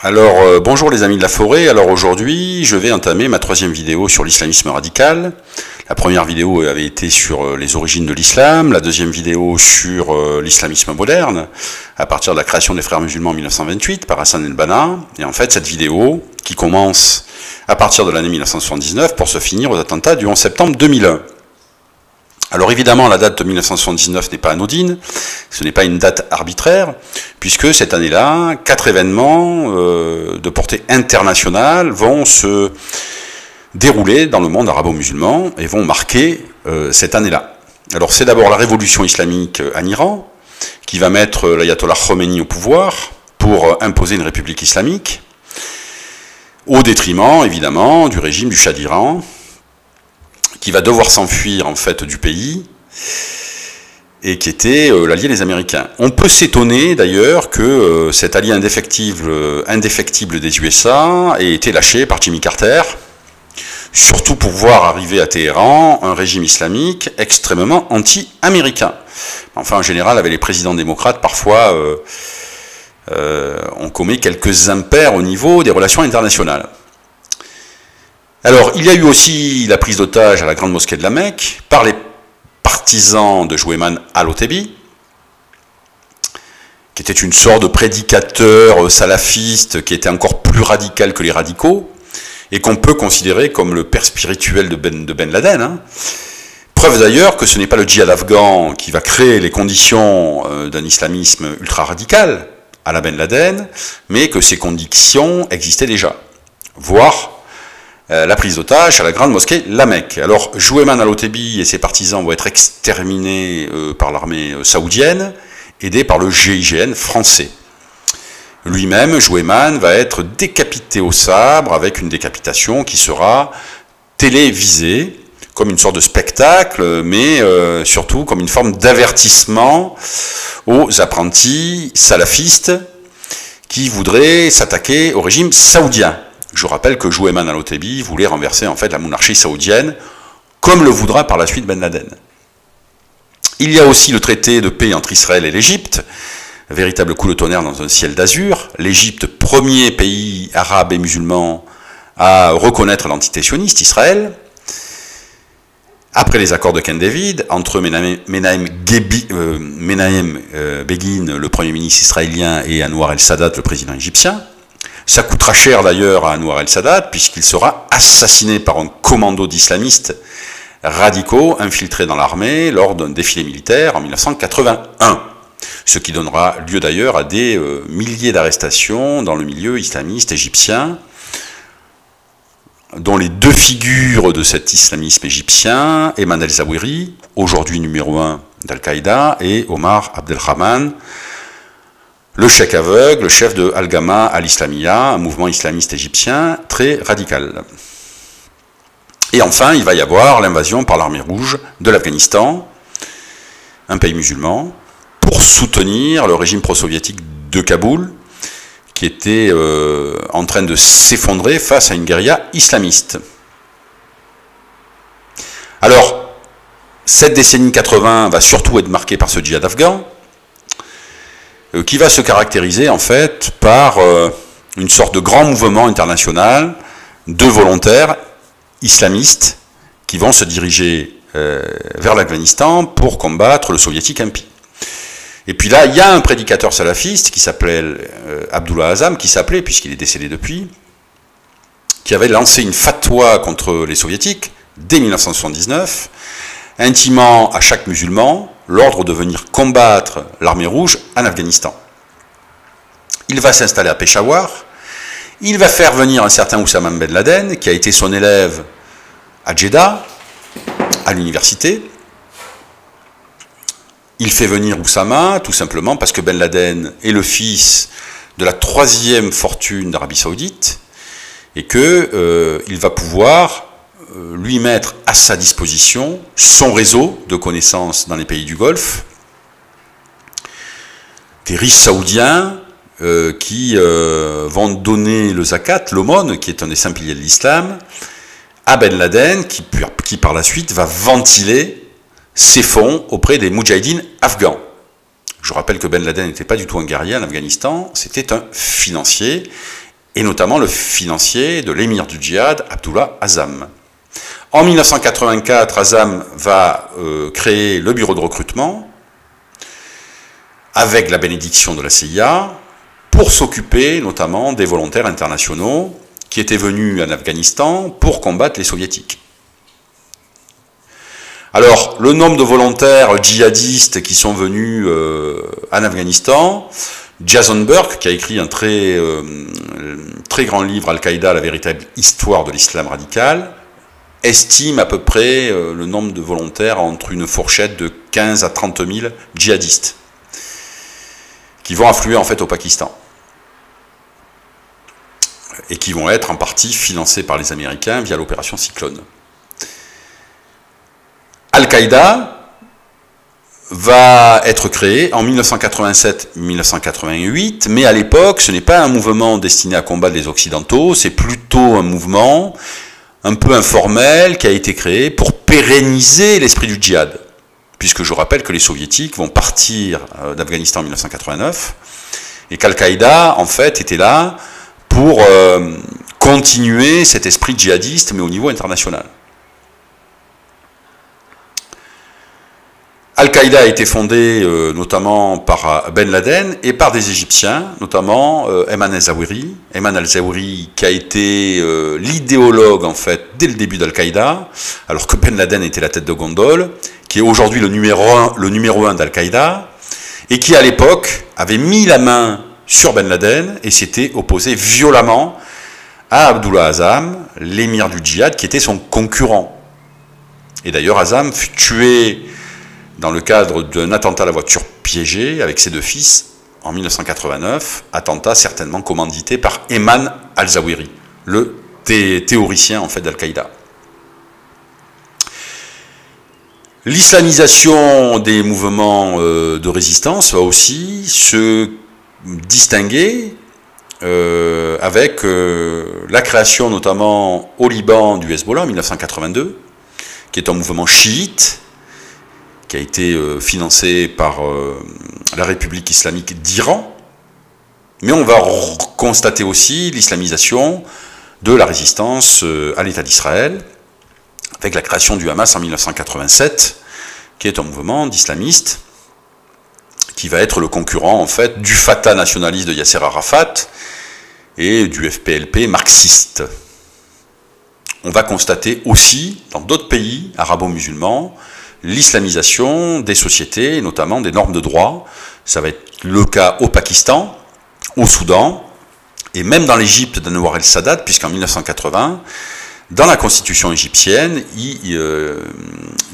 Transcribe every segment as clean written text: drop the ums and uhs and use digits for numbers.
Bonjour les amis de la forêt. Alors aujourd'hui, je vais entamer ma troisième vidéo sur l'islamisme radical. La première vidéo avait été sur les origines de l'islam, la deuxième vidéo sur l'islamisme moderne, à partir de la création des Frères musulmans en 1928 par Hassan el-Banna. Et en fait, cette vidéo, qui commence à partir de l'année 1979 pour se finir aux attentats du 11 septembre 2001. Alors évidemment, la date de 1979 n'est pas anodine, ce n'est pas une date arbitraire, puisque cette année-là, 4 événements de portée internationale vont se dérouler dans le monde arabo-musulman et vont marquer cette année-là. Alors c'est d'abord la révolution islamique en Iran, qui va mettre l'ayatollah Khomeini au pouvoir pour imposer une république islamique, au détriment évidemment du régime du Shah d'Iran, qui va devoir s'enfuir en fait du pays, et qui était l'allié des Américains. On peut s'étonner d'ailleurs que cet allié indéfectible des USA ait été lâché par Jimmy Carter, surtout pour voir arriver à Téhéran un régime islamique extrêmement anti-américain. Enfin, en général, avec les présidents démocrates, parfois, on commet quelques impairs au niveau des relations internationales. Alors, il y a eu aussi la prise d'otage à la grande mosquée de la Mecque par les partisans de Jueyman al-Otebi, qui était une sorte de prédicateur salafiste qui était encore plus radical que les radicaux, et qu'on peut considérer comme le père spirituel de Ben Laden. Hein. Preuve d'ailleurs que ce n'est pas le djihad afghan qui va créer les conditions d'un islamisme ultra-radical à la Ben Laden, mais que ces conditions existaient déjà, voire la prise d'otage à la grande mosquée La Mecque. Alors, Jueyman al-Otebi et ses partisans vont être exterminés par l'armée saoudienne, aidés par le GIGN français. Lui-même, Jueyman, va être décapité au sabre avec une décapitation qui sera télévisée, comme une sorte de spectacle, mais surtout comme une forme d'avertissement aux apprentis salafistes qui voudraient s'attaquer au régime saoudien. Je rappelle que Jueyman al-Otebi voulait renverser en fait la monarchie saoudienne, comme le voudra par la suite Ben Laden. Il y a aussi le traité de paix entre Israël et l'Égypte, véritable coup de tonnerre dans un ciel d'azur. L'Égypte, premier pays arabe et musulman à reconnaître l'entité sioniste, Israël. Après les accords de Camp David, entre Menahem Begin, le premier ministre israélien, et Anwar el-Sadat, le président égyptien. Ça coûtera cher d'ailleurs à Anwar el-Sadat, puisqu'il sera assassiné par un commando d'islamistes radicaux infiltrés dans l'armée lors d'un défilé militaire en 1981. Ce qui donnera lieu d'ailleurs à des milliers d'arrestations dans le milieu islamiste égyptien, dont les deux figures de cet islamisme égyptien, Ayman el-Zawahiri, aujourd'hui numéro 1 d'Al-Qaïda, et Omar Abdelrahman, le cheikh aveugle, le chef de Al-Gama al-Islamiyya, un mouvement islamiste égyptien très radical. Et enfin, il va y avoir l'invasion par l'armée rouge de l'Afghanistan, un pays musulman, pour soutenir le régime pro-soviétique de Kaboul, qui était en train de s'effondrer face à une guérilla islamiste. Alors, cette décennie 80 va surtout être marquée par ce djihad afghan, qui va se caractériser en fait par une sorte de grand mouvement international de volontaires islamistes qui vont se diriger vers l'Afghanistan pour combattre le soviétique impie. Et puis là, il y a un prédicateur salafiste qui s'appelait Abdullah Azzam, puisqu'il est décédé depuis, qui avait lancé une fatwa contre les soviétiques dès 1979, intimant à chaque musulman l'ordre de venir combattre l'armée rouge en Afghanistan. Il va s'installer à Peshawar, il va faire venir un certain Oussama Ben Laden, qui a été son élève à Jeddah, à l'université. Il fait venir Oussama, tout simplement parce que Ben Laden est le fils de la troisième fortune d'Arabie Saoudite, et qu'il va pouvoir lui mettre à sa disposition son réseau de connaissances dans les pays du Golfe, des riches saoudiens qui vont donner le zakat, l'aumône, qui est un des 5 piliers de l'islam, à Ben Laden, qui par la suite va ventiler ses fonds auprès des moudjahidines afghans. Je rappelle que Ben Laden n'était pas du tout un guerrier en Afghanistan, c'était un financier, et notamment le financier de l'émir du djihad, Abdullah Azzam. En 1984, Azzam va créer le bureau de recrutement avec la bénédiction de la CIA pour s'occuper notamment des volontaires internationaux qui étaient venus en Afghanistan pour combattre les soviétiques. Alors, le nombre de volontaires djihadistes qui sont venus en Afghanistan, Jason Burke, qui a écrit un très grand livre, Al-Qaïda, la véritable histoire de l'islam radical, estime à peu près le nombre de volontaires entre une fourchette de 15 à 30 000 djihadistes qui vont affluer en fait au Pakistan et qui vont être en partie financés par les Américains via l'opération Cyclone. Al-Qaïda va être créé en 1987-1988, mais à l'époque, ce n'est pas un mouvement destiné à combattre les Occidentaux, c'est plutôt un mouvement un peu informel qui a été créé pour pérenniser l'esprit du djihad. Puisque je rappelle que les Soviétiques vont partir d'Afghanistan en 1989, et qu'Al-Qaïda, en fait, était là pour continuer cet esprit djihadiste, mais au niveau international. Al-Qaïda a été fondé notamment par Ben Laden et par des Égyptiens, notamment Ayman al-Zawahiri. Ayman al-Zawahiri qui a été l'idéologue en fait dès le début d'Al-Qaïda, alors que Ben Laden était la tête de gondole, qui est aujourd'hui le numéro 1 d'Al-Qaïda, et qui à l'époque avait mis la main sur Ben Laden et s'était opposé violemment à Abdullah Azzam, l'émir du djihad, qui était son concurrent. Et d'ailleurs Azzam fut tué dans le cadre d'un attentat à la voiture piégée avec ses deux fils en 1989, attentat certainement commandité par Ayman al-Zawahiri, le théoricien en fait d'Al-Qaïda. L'islamisation des mouvements de résistance va aussi se distinguer avec la création notamment au Liban du Hezbollah en 1982, qui est un mouvement chiite, qui a été financé par la République islamique d'Iran, mais on va constater aussi l'islamisation de la résistance à l'État d'Israël, avec la création du Hamas en 1987, qui est un mouvement d'islamistes, qui va être le concurrent en fait du Fatah nationaliste de Yasser Arafat et du FPLP marxiste. On va constater aussi, dans d'autres pays arabo-musulmans, l'islamisation des sociétés, et notamment des normes de droit. Ça va être le cas au Pakistan, au Soudan, et même dans l'Égypte d'Anwar el-Sadat, puisqu'en 1980, dans la constitution égyptienne, il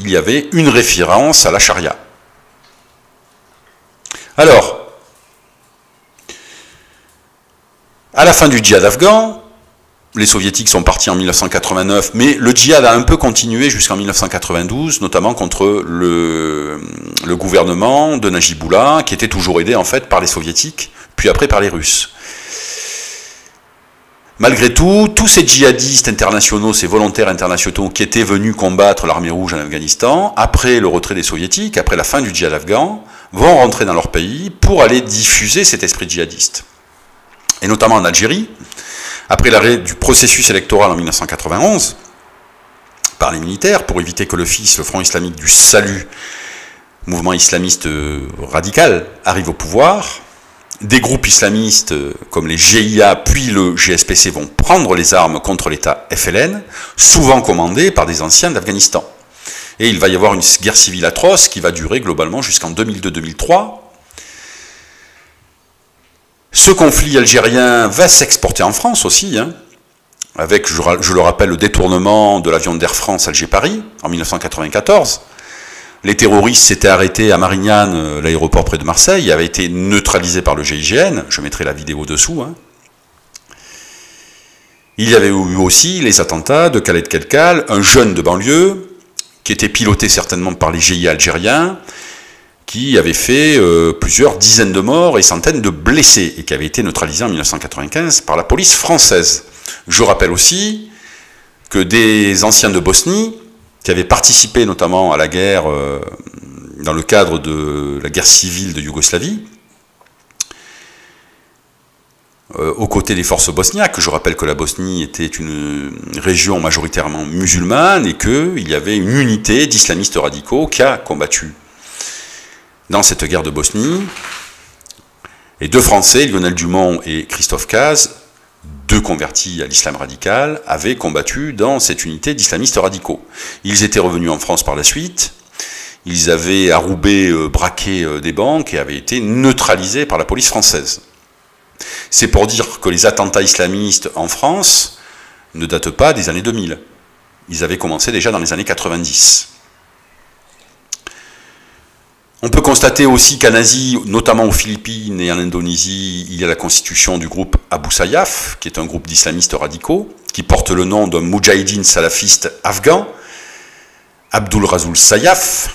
y avait une référence à la charia. Alors, à la fin du djihad afghan, les soviétiques sont partis en 1989, mais le djihad a un peu continué jusqu'en 1992, notamment contre le gouvernement de Najibullah, qui était toujours aidé en fait par les soviétiques, puis après par les Russes. Malgré tout, tous ces djihadistes internationaux, ces volontaires internationaux qui étaient venus combattre l'armée rouge en Afghanistan, après le retrait des soviétiques, après la fin du djihad afghan, vont rentrer dans leur pays pour aller diffuser cet esprit djihadiste. Et notamment en Algérie, après l'arrêt du processus électoral en 1991, par les militaires, pour éviter que le FIS, le Front islamique du salut, mouvement islamiste radical, arrive au pouvoir, des groupes islamistes comme les GIA puis le GSPC vont prendre les armes contre l'État FLN, souvent commandés par des anciens d'Afghanistan. Et il va y avoir une guerre civile atroce qui va durer globalement jusqu'en 2002-2003. Ce conflit algérien va s'exporter en France aussi, avec, je le rappelle, le détournement de l'avion d'Air France Alger-Paris en 1994. Les terroristes s'étaient arrêtés à Marignane, l'aéroport près de Marseille, et avaient été neutralisés par le GIGN. Je mettrai la vidéo dessous. Il y avait eu aussi les attentats de Khaled Kelkal, un jeune de banlieue, qui était piloté certainement par les GIA algériens, qui avait fait plusieurs dizaines de morts et centaines de blessés, et qui avait été neutralisé en 1995 par la police française. Je rappelle aussi que des anciens de Bosnie, qui avaient participé notamment à la guerre, dans le cadre de la guerre civile de Yougoslavie, aux côtés des forces bosniaques. Je rappelle que la Bosnie était une région majoritairement musulmane et qu'il y avait une unité d'islamistes radicaux qui a combattu dans cette guerre de Bosnie. Et deux Français, Lionel Dumont et Christophe Caz, deux convertis à l'islam radical, avaient combattu dans cette unité d'islamistes radicaux. Ils étaient revenus en France par la suite, ils avaient à Roubaix braqué des banques et avaient été neutralisés par la police française. C'est pour dire que les attentats islamistes en France ne datent pas des années 2000. Ils avaient commencé déjà dans les années 90. On peut constater aussi qu'en Asie, notamment aux Philippines et en Indonésie, il y a la constitution du groupe Abu Sayyaf, qui est un groupe d'islamistes radicaux, qui porte le nom d'un moudjahidine salafiste afghan, Abdul Rasoul Sayyaf.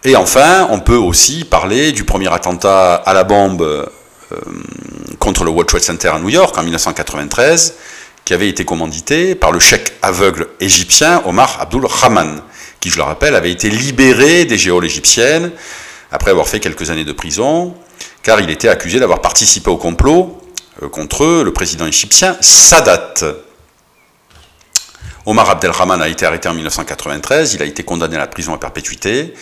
Et enfin, on peut aussi parler du premier attentat à la bombe contre le World Trade Center à New York en 1993, qui avait été commandité par le cheikh aveugle égyptien Omar Abdul Rahman, qui, je le rappelle, avait été libéré des geôles égyptiennes après avoir fait quelques années de prison, car il était accusé d'avoir participé au complot contre le président égyptien Sadat. Omar Abdelrahman a été arrêté en 1993, il a été condamné à la prison à perpétuité,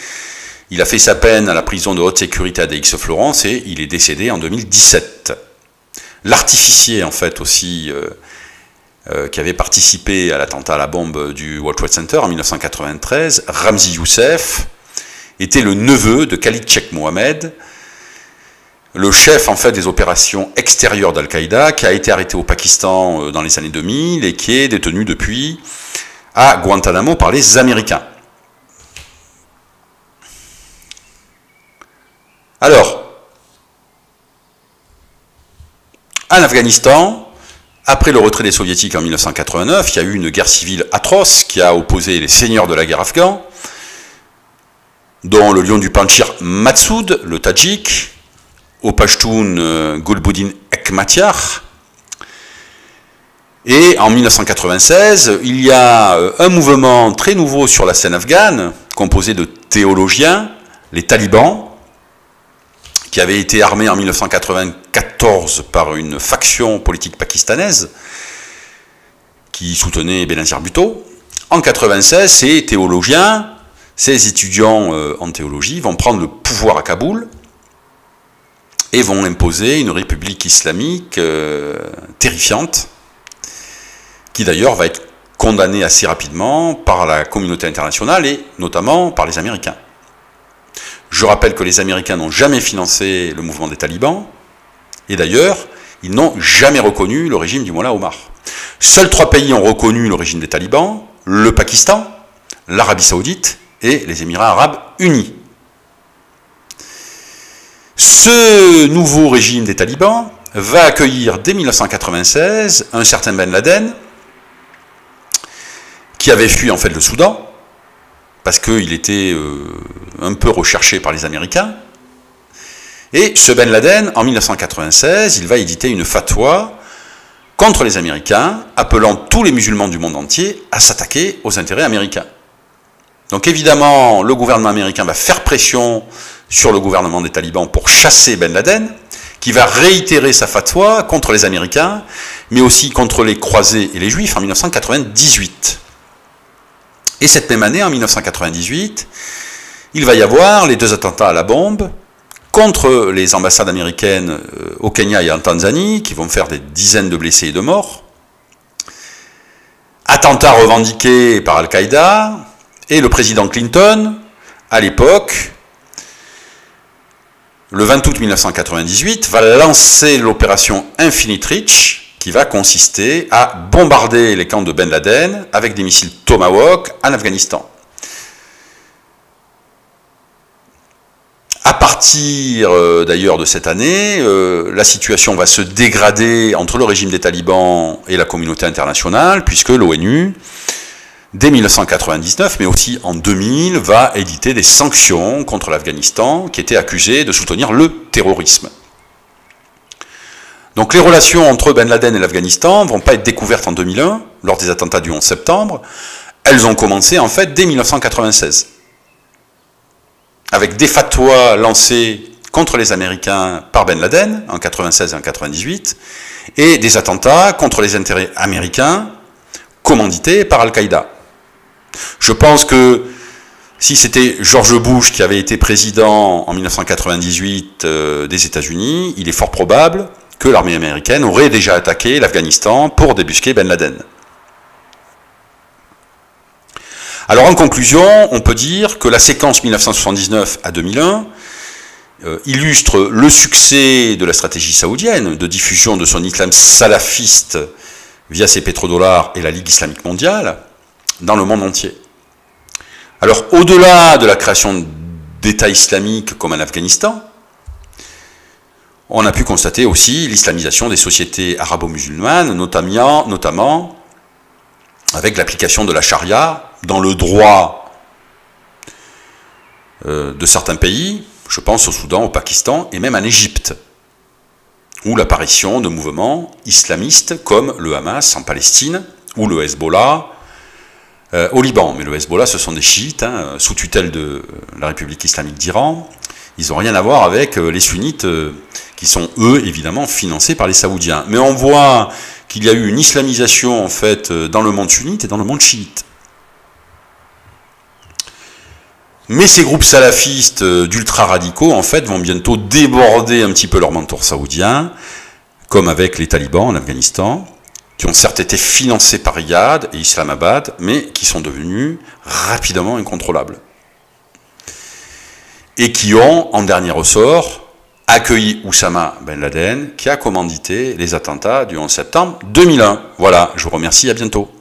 il a fait sa peine à la prison de haute sécurité à d'Aix-Florence et il est décédé en 2017. L'artificier, en fait, aussi, qui avait participé à l'attentat à la bombe du World Trade Center en 1993, Ramzi Youssef, était le neveu de Khalid Sheikh Mohammed, le chef en fait des opérations extérieures d'Al-Qaïda, qui a été arrêté au Pakistan dans les années 2000 et qui est détenu depuis à Guantanamo par les Américains. Alors, en Afghanistan, après le retrait des Soviétiques en 1989, il y a eu une guerre civile atroce qui a opposé les seigneurs de la guerre afghane, dont le lion du Panjshir Massoud, le Tadjik, au Pashtun Gulbuddin Hekmatyar. Et en 1996, il y a un mouvement très nouveau sur la scène afghane, composé de théologiens, les talibans, qui avait été armé en 1994 par une faction politique pakistanaise qui soutenait Benazir Bhutto. En 1996, ces théologiens, ces étudiants en théologie vont prendre le pouvoir à Kaboul et vont imposer une république islamique terrifiante, qui d'ailleurs va être condamnée assez rapidement par la communauté internationale et notamment par les Américains. Je rappelle que les Américains n'ont jamais financé le mouvement des talibans, et d'ailleurs, ils n'ont jamais reconnu le régime du Mollah Omar. Seuls 3 pays ont reconnu le régime des talibans, le Pakistan, l'Arabie Saoudite et les Émirats Arabes Unis. Ce nouveau régime des talibans va accueillir dès 1996 un certain Ben Laden, qui avait fui en fait le Soudan, parce qu'il était un peu recherché par les Américains. Et ce Ben Laden, en 1996, il va éditer une fatwa contre les Américains, appelant tous les musulmans du monde entier à s'attaquer aux intérêts américains. Donc évidemment, le gouvernement américain va faire pression sur le gouvernement des talibans pour chasser Ben Laden, qui va réitérer sa fatwa contre les Américains, mais aussi contre les croisés et les juifs en 1998. Et cette même année, en 1998, il va y avoir les 2 attentats à la bombe contre les ambassades américaines au Kenya et en Tanzanie, qui vont faire des dizaines de blessés et de morts. Attentats revendiqués par Al-Qaïda, et le président Clinton, à l'époque, le 20 août 1998, va lancer l'opération Infinite Reach, qui va consister à bombarder les camps de Ben Laden avec des missiles Tomahawk en Afghanistan. À partir d'ailleurs de cette année, la situation va se dégrader entre le régime des talibans et la communauté internationale, puisque l'ONU, dès 1999, mais aussi en 2000, va éditer des sanctions contre l'Afghanistan, qui était accusé de soutenir le terrorisme. Donc les relations entre Ben Laden et l'Afghanistan ne vont pas être découvertes en 2001, lors des attentats du 11 septembre, elles ont commencé en fait dès 1996. Avec des fatwas lancés contre les Américains par Ben Laden en 96 et en 98, et des attentats contre les intérêts américains commandités par Al-Qaïda. Je pense que si c'était George Bush qui avait été président en 1998 des États-Unis, il est fort probable que l'armée américaine aurait déjà attaqué l'Afghanistan pour débusquer Ben Laden. Alors en conclusion, on peut dire que la séquence 1979 à 2001 illustre le succès de la stratégie saoudienne de diffusion de son islam salafiste via ses pétrodollars et la Ligue islamique mondiale dans le monde entier. Alors au-delà de la création d'États islamiques comme en Afghanistan, on a pu constater aussi l'islamisation des sociétés arabo-musulmanes, notamment avec l'application de la charia dans le droit de certains pays, je pense au Soudan, au Pakistan et même en Égypte, ou l'apparition de mouvements islamistes comme le Hamas en Palestine ou le Hezbollah au Liban. Mais le Hezbollah, ce sont des chiites, sous tutelle de la République islamique d'Iran. Ils n'ont rien à voir avec les sunnites qui sont, eux, évidemment, financés par les Saoudiens. Mais on voit qu'il y a eu une islamisation, en fait, dans le monde sunnite et dans le monde chiite. Mais ces groupes salafistes d'ultra-radicaux, en fait, vont bientôt déborder un petit peu leurs mentors saoudiens, comme avec les talibans en Afghanistan, qui ont certes été financés par Riyad et Islamabad, mais qui sont devenus rapidement incontrôlables. Et qui ont, en dernier ressort, accueilli Oussama Ben Laden, qui a commandité les attentats du 11 septembre 2001. Voilà, je vous remercie, à bientôt.